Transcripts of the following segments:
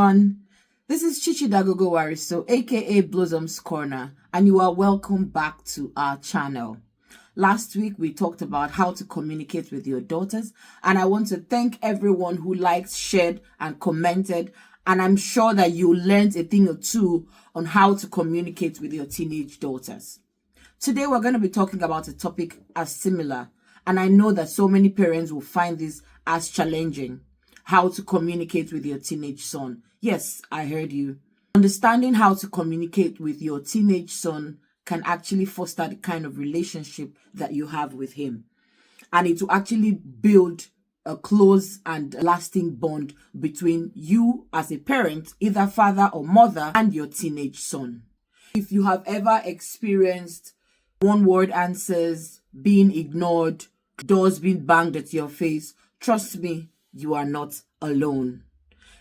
everyone. This is Chichi Dagogo Wariso, aka Blossom's Corner, and you are welcome back to our channel. Last week we talked about how to communicate with your daughters, and I want to thank everyone who liked, shared, and commented, and I'm sure that you learned a thing or two on how to communicate with your teenage daughters. Today we're going to be talking about a topic as similar, and I know that so many parents will find this as challenging. How to communicate with your teenage son. Yes, I heard you. Understanding how to communicate with your teenage son can actually foster the kind of relationship that you have with him. And it will actually build a close and lasting bond between you as a parent, either father or mother, and your teenage son. If you have ever experienced one-word answers, being ignored, doors being banged at your face, trust me, you are not alone.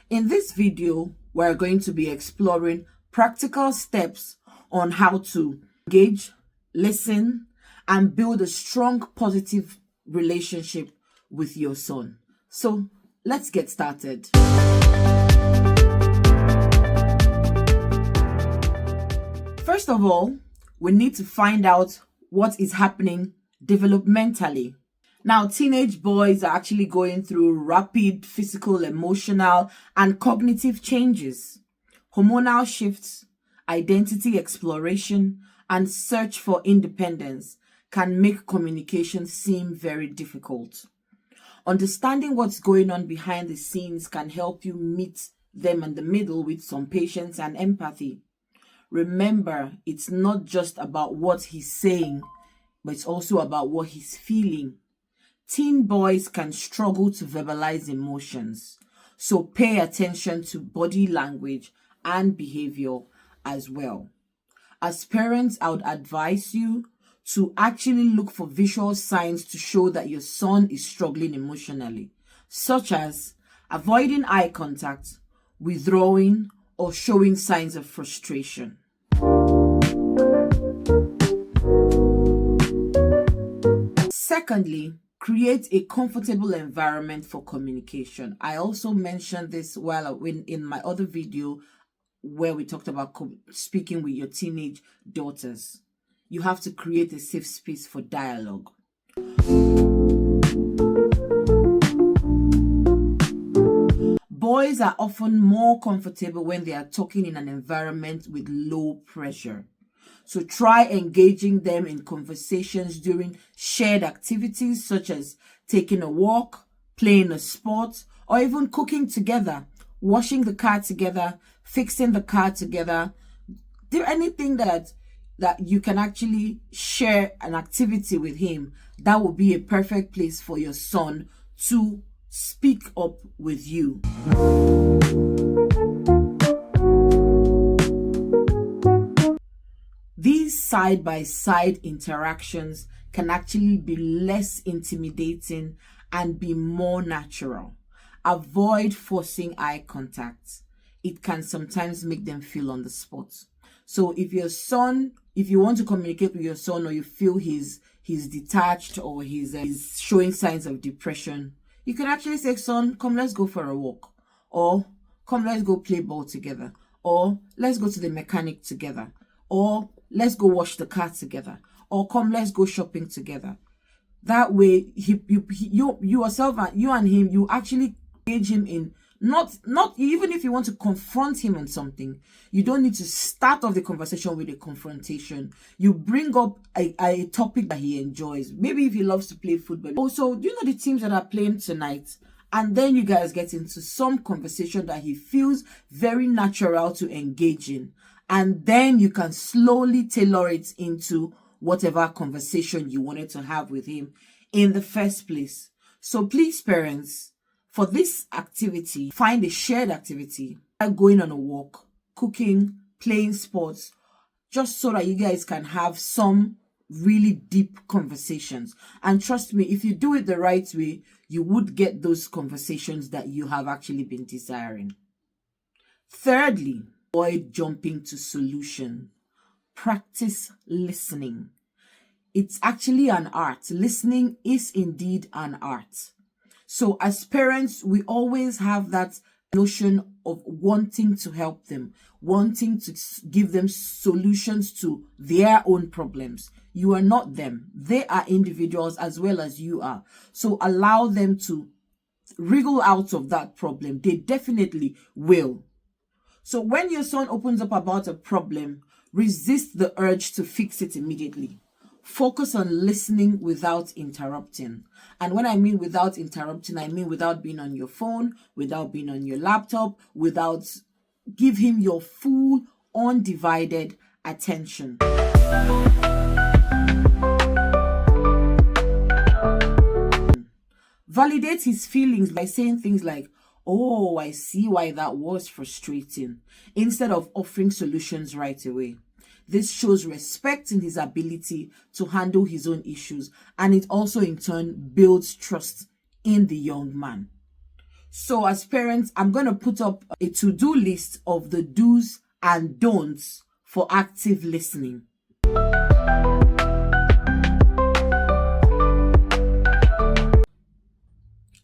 In this video, we're going to be exploring practical steps on how to engage, listen, and build a strong, positive relationship with your son. So let's get started. First of all, we need to find out what is happening developmentally. Now, teenage boys are actually going through rapid physical, emotional, and cognitive changes. Hormonal shifts, identity exploration, and search for independence can make communication seem very difficult. Understanding what's going on behind the scenes can help you meet them in the middle with some patience and empathy. Remember, it's not just about what he's saying, but it's also about what he's feeling. Teen boys can struggle to verbalize emotions, so pay attention to body language and behavior as well. As parents, I would advise you to actually look for visual signs to show that your son is struggling emotionally, such as avoiding eye contact, withdrawing, or showing signs of frustration. Secondly, create a comfortable environment for communication. I also mentioned this in my other video where we talked about speaking with your teenage daughters. You have to create a safe space for dialogue. Boys are often more comfortable when they are talking in an environment with low pressure. So try engaging them in conversations during shared activities such as taking a walk, playing a sport, or even cooking together, washing the car together, fixing the car together. Do anything that you can actually share an activity with him. That will be a perfect place for your son to speak up with you. These side-by-side interactions can actually be less intimidating and be more natural. Avoid forcing eye contact. It can sometimes make them feel on the spot. So if you want to communicate with your son, or you feel he's detached or he's showing signs of depression, you can actually say, "Son, come, let's go for a walk," or "Come, let's go play ball together," or "Let's go to the mechanic together," or "Let's go wash the car together," or "Come, let's go shopping together." That way, you and him, you actually engage him in not even if you want to confront him on something, you don't need to start off the conversation with a confrontation. You bring up a topic that he enjoys. Maybe if he loves to play football. Also, do you know the teams that are playing tonight? And then you guys get into some conversation that he feels very natural to engage in. And then you can slowly tailor it into whatever conversation you wanted to have with him in the first place. So please, parents, for this activity, find a shared activity, like going on a walk, cooking, playing sports, just so that you guys can have some really deep conversations. And trust me, if you do it the right way, you would get those conversations that you have actually been desiring. Thirdly, avoid jumping to solution. Practice listening. It's actually an art. Listening is indeed an art. So as parents, we always have that notion of wanting to help them, wanting to give them solutions to their own problems. You are not them. They are individuals as well as you are. So allow them to wriggle out of that problem. They definitely will. So when your son opens up about a problem, resist the urge to fix it immediately. Focus on listening without interrupting. And when I mean without interrupting, I mean without being on your phone, without being on your laptop, without give him your full, undivided attention. Validate his feelings by saying things like, "Oh, I see why that was frustrating," instead of offering solutions right away. This shows respect in his ability to handle his own issues, and it also in turn builds trust in the young man. So as parents, I'm going to put up a to-do list of the do's and don'ts for active listening.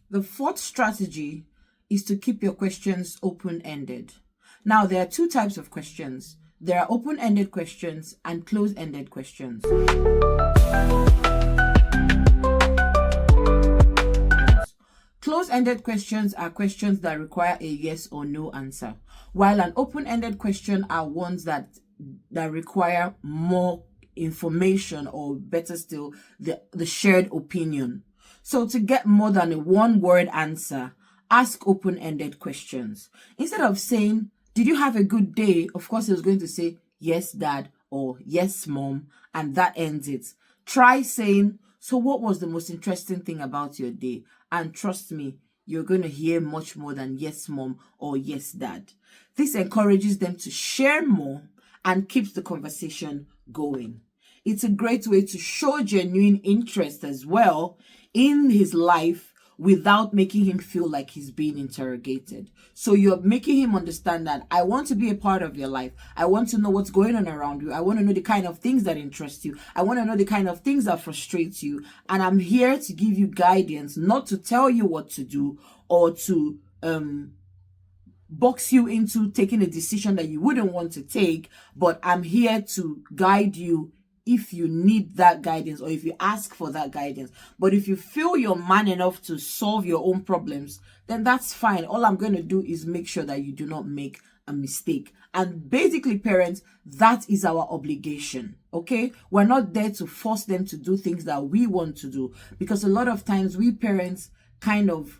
The fourth strategy is to keep your questions open-ended. Now, there are two types of questions. There are open-ended questions and closed-ended questions. Closed-ended questions are questions that require a yes or no answer, while an open-ended question are ones that require more information, or better still, the shared opinion. So to get more than a one-word answer, ask open-ended questions. Instead of saying, "Did you have a good day?" Of course, he was going to say, "Yes, Dad," or "Yes, Mom," and that ends it. Try saying, "So what was the most interesting thing about your day?" And trust me, you're going to hear much more than "Yes, Mom," or "Yes, Dad." This encourages them to share more and keeps the conversation going. It's a great way to show genuine interest as well in his life without making him feel like he's being interrogated. So you're making him understand that I want to be a part of your life. I want to know what's going on around you. I want to know the kind of things that interest you. I want to know the kind of things that frustrate you. And I'm here to give you guidance, not to tell you what to do or to box you into taking a decision that you wouldn't want to take, but I'm here to guide you if you need that guidance or if you ask for that guidance. But if you feel you're man enough to solve your own problems, then that's fine. All I'm going to do is make sure that you do not make a mistake. And basically, parents, that is our obligation. Okay, we're not there to force them to do things that we want to do, because a lot of times we parents kind of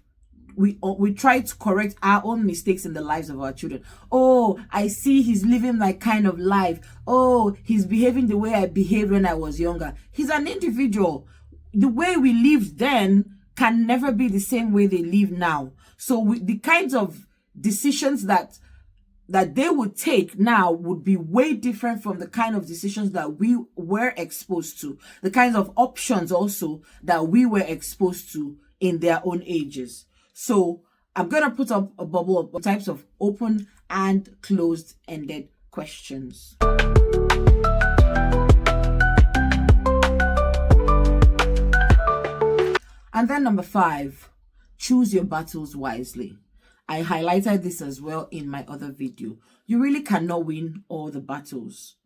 we try to correct our own mistakes in the lives of our children. "Oh, I see he's living my kind of life. Oh, he's behaving the way I behaved when I was younger." He's an individual. The way we lived then can never be the same way they live now. So the kinds of decisions that they would take now would be way different from the kind of decisions that we were exposed to, the kinds of options also that we were exposed to in their own ages. So I'm going to put up a bubble of types of open and closed-ended questions. And then number 5, choose your battles wisely. I highlighted this as well in my other video. You really cannot win all the battles.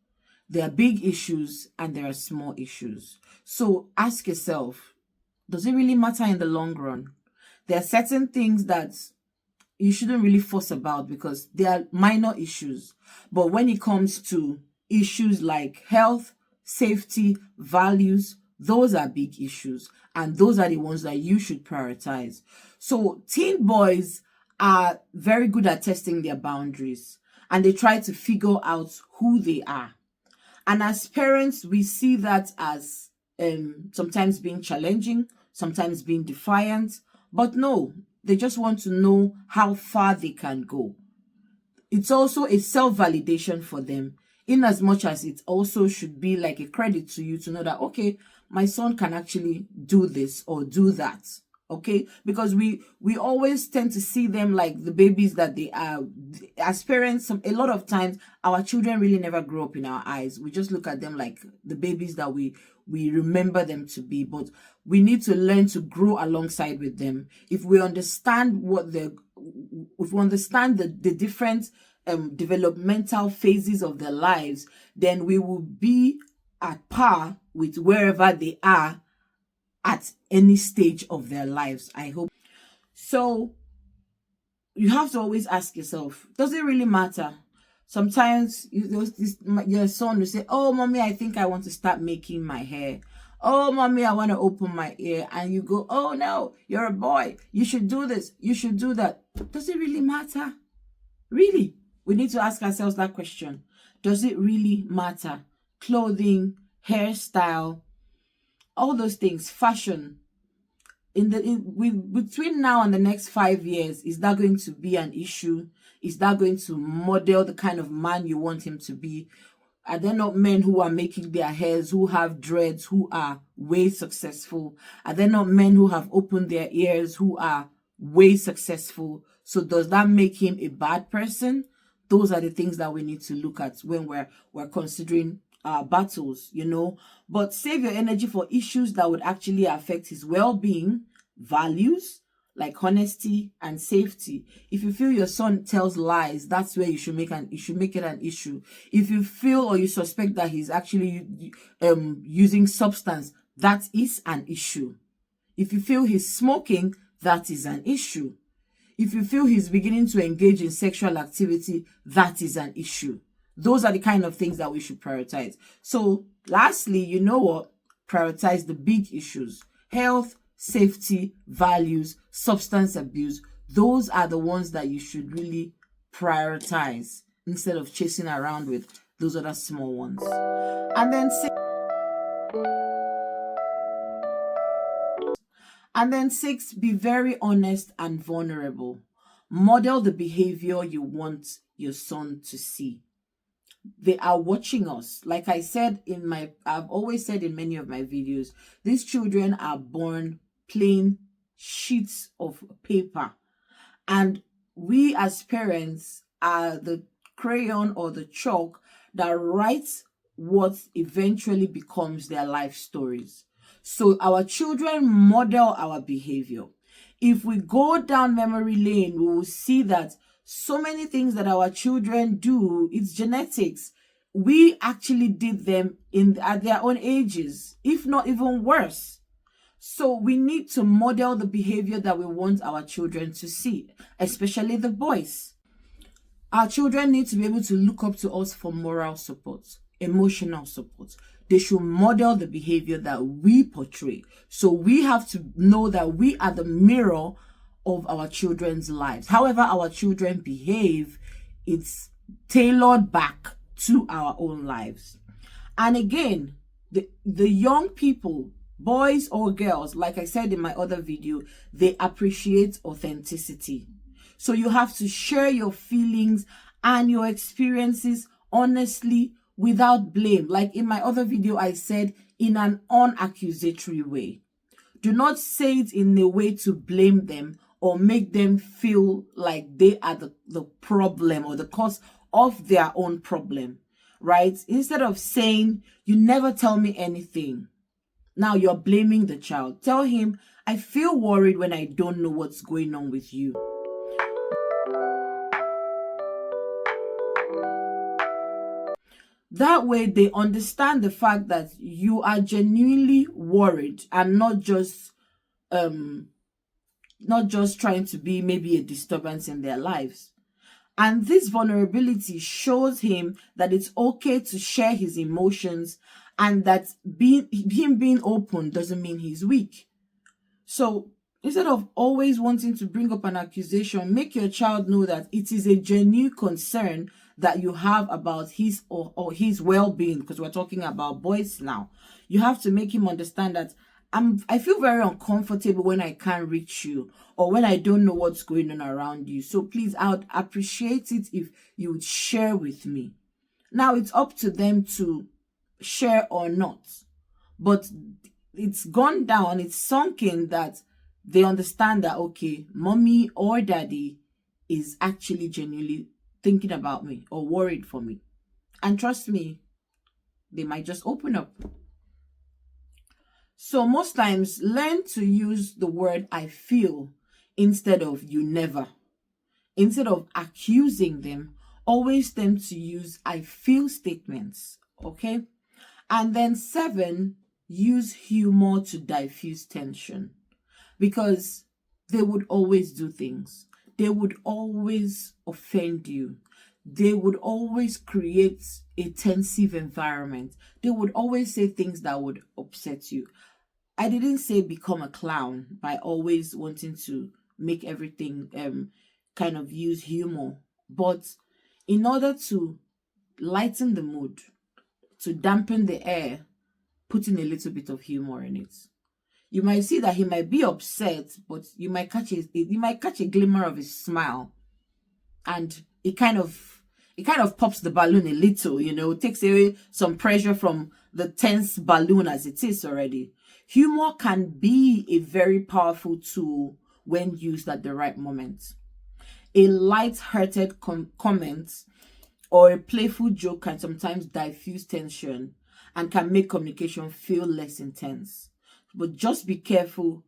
There are big issues and there are small issues. So ask yourself, does it really matter in the long run? There are certain things that you shouldn't really fuss about because they are minor issues. But when it comes to issues like health, safety, values, those are big issues. And those are the ones that you should prioritize. So teen boys are very good at testing their boundaries. And they try to figure out who they are. And as parents, we see that as sometimes being challenging, sometimes being defiant. But no, they just want to know how far they can go. It's also a self-validation for them, in as much as it also should be like a credit to you to know that, okay, my son can actually do this or do that. Okay, because we always tend to see them like the babies that they are. As parents, a lot of times our children really never grow up in our eyes. We just look at them like the babies that we remember them to be. But we need to learn to grow alongside with them. If we understand what if we understand the different developmental phases of their lives, then we will be at par with wherever they are at any stage of their lives, I hope. So you have to always ask yourself, does it really matter? Sometimes your son will say, oh, mommy, I think I want to start making my hair. Oh, mommy, I want to open my ear. And you go, oh, no, you're a boy. You should do this. You should do that. Does it really matter? Really? We need to ask ourselves that question. Does it really matter? Clothing, hairstyle, all those things, fashion. Between now and the next 5 years, is that going to be an issue? Is that going to model the kind of man you want him to be? Are there not men who are making their hairs, who have dreads, who are way successful? Are there not men who have opened their ears, who are way successful? So does that make him a bad person? Those are the things that we need to look at when we're considering battles, But save your energy for issues that would actually affect his well-being, values like honesty and safety. If you feel your son tells lies, that's where you should make it an issue. If you feel or you suspect that he's actually using substance, that is an issue. If you feel he's smoking, that is an issue. If you feel he's beginning to engage in sexual activity, that is an issue. Those are the kind of things that we should prioritize. So lastly, you know what? Prioritize the big issues. Health, safety, values, substance abuse. Those are the ones that you should really prioritize instead of chasing around with those other small ones. And then 6, be very honest and vulnerable. Model the behavior you want your son to see. They are watching us. Like I said I've always said in many of my videos, these children are born plain sheets of paper. And we as parents are the crayon or the chalk that writes what eventually becomes their life stories. So our children model our behavior. If we go down memory lane, we will see that so many things that our children do, it's genetics. We actually did them at their own ages, if not even worse. So we need to model the behavior that we want our children to see, especially the boys. Our children need to be able to look up to us for moral support, emotional support. They should model the behavior that we portray. So we have to know that we are the mirror of our children's lives. However our children behave, it's tailored back to our own lives. And again, the young people, boys or girls, like I said in my other video, they appreciate authenticity. So you have to share your feelings and your experiences honestly, without blame. Like in my other video, I said, in an unaccusatory way. Do not say it in a way to blame them or make them feel like they are the problem or the cause of their own problem, right? Instead of saying, you never tell me anything. Now you're blaming the child. Tell him, I feel worried when I don't know what's going on with you. That way they understand the fact that you are genuinely worried and not just trying to be maybe a disturbance in their lives. And this vulnerability shows him that it's okay to share his emotions and that him being open doesn't mean he's weak. So instead of always wanting to bring up an accusation, make your child know that it is a genuine concern that you have about his or his well-being, because we're talking about boys now. You have to make him understand that I feel very uncomfortable when I can't reach you or when I don't know what's going on around you. So please, I would appreciate it if you would share with me. Now it's up to them to share or not. But it's gone down, it's sunk in that they understand that, okay, mommy or daddy is actually genuinely thinking about me or worried for me. And trust me, they might just open up. So most times, learn to use the word I feel instead of you never. Instead of accusing them, always them to use I feel statements. Okay. And then 7, use humor to diffuse tension, because they would always do things. They would always offend you. They would always create a tensive environment. They would always say things that would upset you. I didn't say become a clown by always wanting to make everything kind of use humor, but in order to lighten the mood, to dampen the air, putting a little bit of humor in it. You might see that he might be upset, but you might catch a glimmer of his smile, and it kind of pops the balloon a little, takes away some pressure from the tense balloon as it is already. Humor can be a very powerful tool when used at the right moment. A light-hearted comment or a playful joke can sometimes diffuse tension and can make communication feel less intense. But just be careful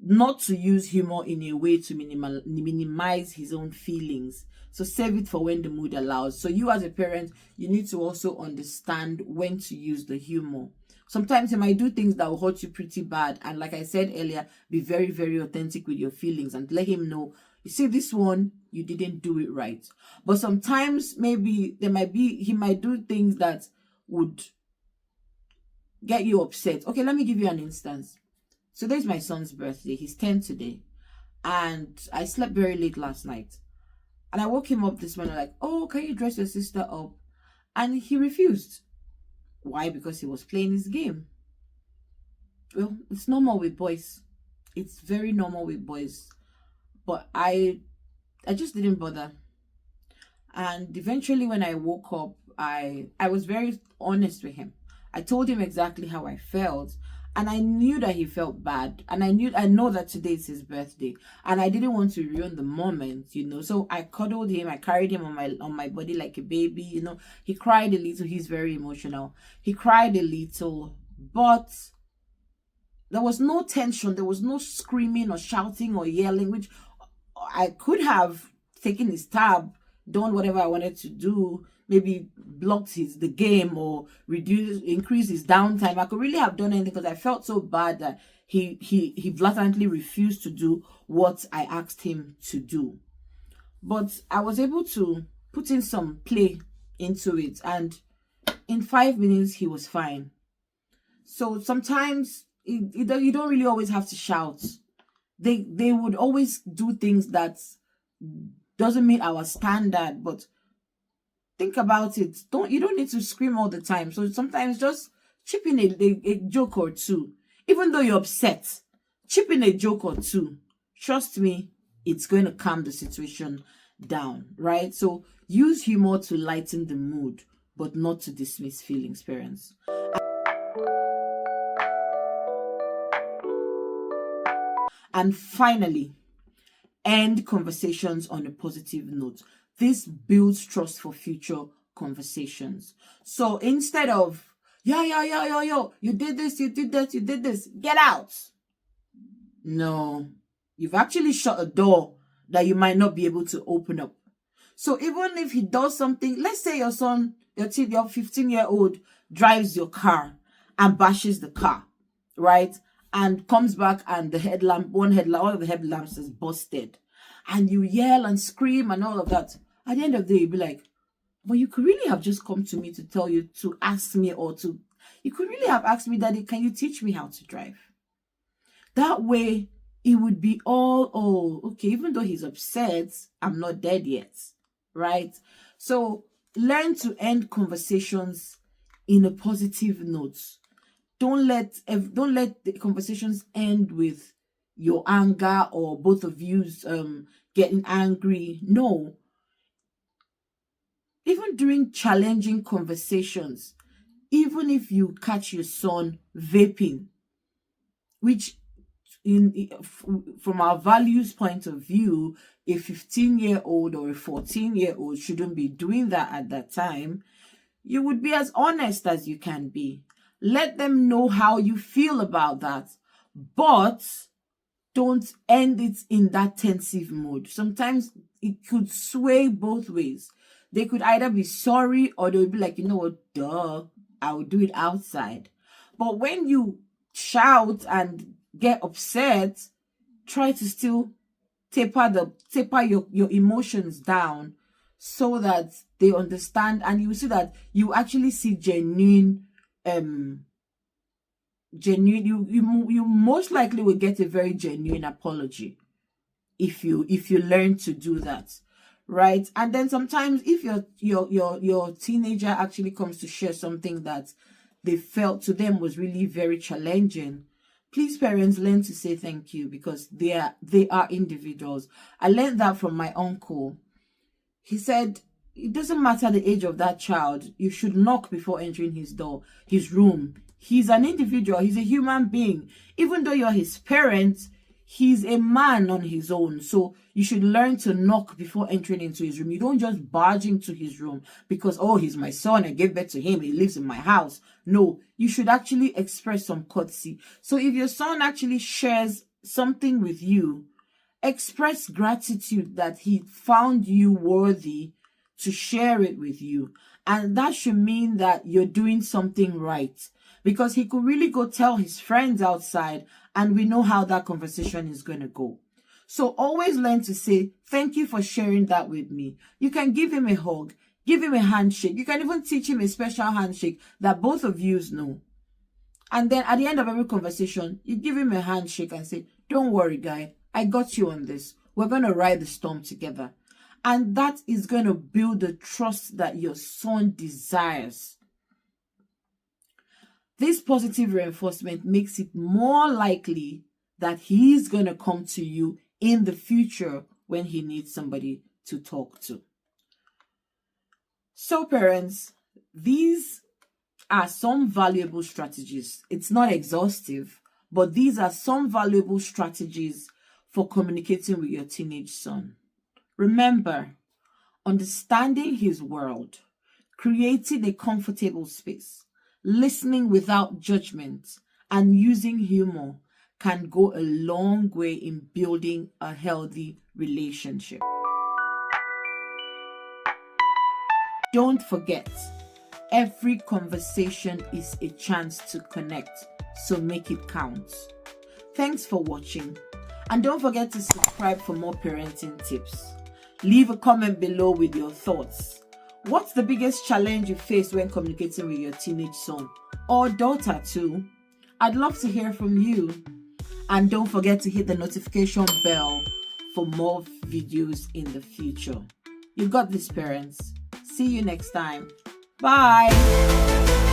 not to use humor in a way to minimize his own feelings. So save it for when the mood allows. So you as a parent, you need to also understand when to use the humor. Sometimes he might do things that will hurt you pretty bad. And like I said earlier, be very, very authentic with your feelings and let him know, you see, this one, you didn't do it right. But sometimes maybe he might do things that would get you upset. Okay, let me give you an instance. So today's my son's birthday. He's 10 today. And I slept very late last night. And I woke him up this morning like, oh, can you dress your sister up? And he refused. Why? Because he was playing his game. Well, it's normal with boys. It's very normal with boys. But I just didn't bother. And eventually when I woke up, I was very honest with him. I told him exactly how I felt. And I knew that he felt bad. And I know that today is his birthday. And I didn't want to ruin the moment, So I cuddled him. I carried him on my body like a baby, He cried a little. He's very emotional. He cried a little. But there was no tension. There was no screaming or shouting or yelling, which I could have taken his tab, done whatever I wanted to do, maybe blocked the game or increase his downtime. I could really have done anything because I felt so bad that he blatantly refused to do what I asked him to do. But I was able to put in some play into it, and in 5 minutes he was fine. So sometimes you don't really always have to shout. They would always do things that doesn't meet our standard, but think about it. You don't need to scream all the time. So sometimes just chip in a joke or two. Even though you're upset, chip in a joke or two. Trust me, it's going to calm the situation down, right? So use humor to lighten the mood, but not to dismiss feelings, parents. And finally, end conversations on a positive note. This builds trust for future conversations. So instead of, yo, you did this, you did that, you did this, get out. No, you've actually shut a door that you might not be able to open up. So even if he does something, let's say your son, your 15-year-old drives your car and bashes the car, right? And comes back and one of the headlamps is busted. And you yell and scream and all of that. At the end of the day, you'll be like, well, you could really have just come to me to tell you to ask me, you could really have asked me, Daddy, can you teach me how to drive? That way, it would be okay, even though he's upset, I'm not dead yet, right? So learn to end conversations in a positive note. Don't let the conversations end with your anger or both of you's getting angry. No. Even during challenging conversations, even if you catch your son vaping, which from our values point of view, a 15-year-old or a 14-year-old shouldn't be doing that at that time, you would be as honest as you can be. Let them know how you feel about that, but don't end it in that tensive mode. Sometimes it could sway both ways. They could either be sorry or they would be like, you know what, duh, I will do it outside. But when you shout and get upset, try to still taper your emotions down so that they understand, and you see that you actually see genuine you most likely will get a very genuine apology if you learn to do that, right? And then sometimes if your teenager actually comes to share something that they felt to them was really very challenging, please, parents, learn to say thank you, because they are individuals. I learned that from my uncle. He said it doesn't matter the age of that child, you should knock before entering his room. He's an individual, he's a human being. Even though you're his parent, he's a man on his own. So you should learn to knock before entering into his room. You don't just barge into his room because, oh, he's my son, I gave birth to him, he lives in my house. No, you should actually express some courtesy. So if your son actually shares something with you, express gratitude that he found you worthy to share it with you. And that should mean that you're doing something right, because he could really go tell his friends outside, and we know how that conversation is going to go. So always learn to say, thank you for sharing that with me. You can give him a hug, give him a handshake. You can even teach him a special handshake that both of you know. And then at the end of every conversation, you give him a handshake and say, don't worry, guy, I got you on this. We're going to ride the storm together. And that is going to build the trust that your son desires. This positive reinforcement makes it more likely that he's going to come to you in the future when he needs somebody to talk to. So, parents, these are some valuable strategies. It's not exhaustive, but these are some valuable strategies for communicating with your teenage son. Remember, understanding his world, creating a comfortable space, listening without judgment, and using humor can go a long way in building a healthy relationship. Don't forget, every conversation is a chance to connect, so make it count. Thanks for watching, and don't forget to subscribe for more parenting tips. Leave a comment below with your thoughts. What's the biggest challenge you face when communicating with your teenage son or daughter too? I'd love to hear from you. And don't forget to hit the notification bell for more videos in the future. You got this, parents. See you next time. Bye.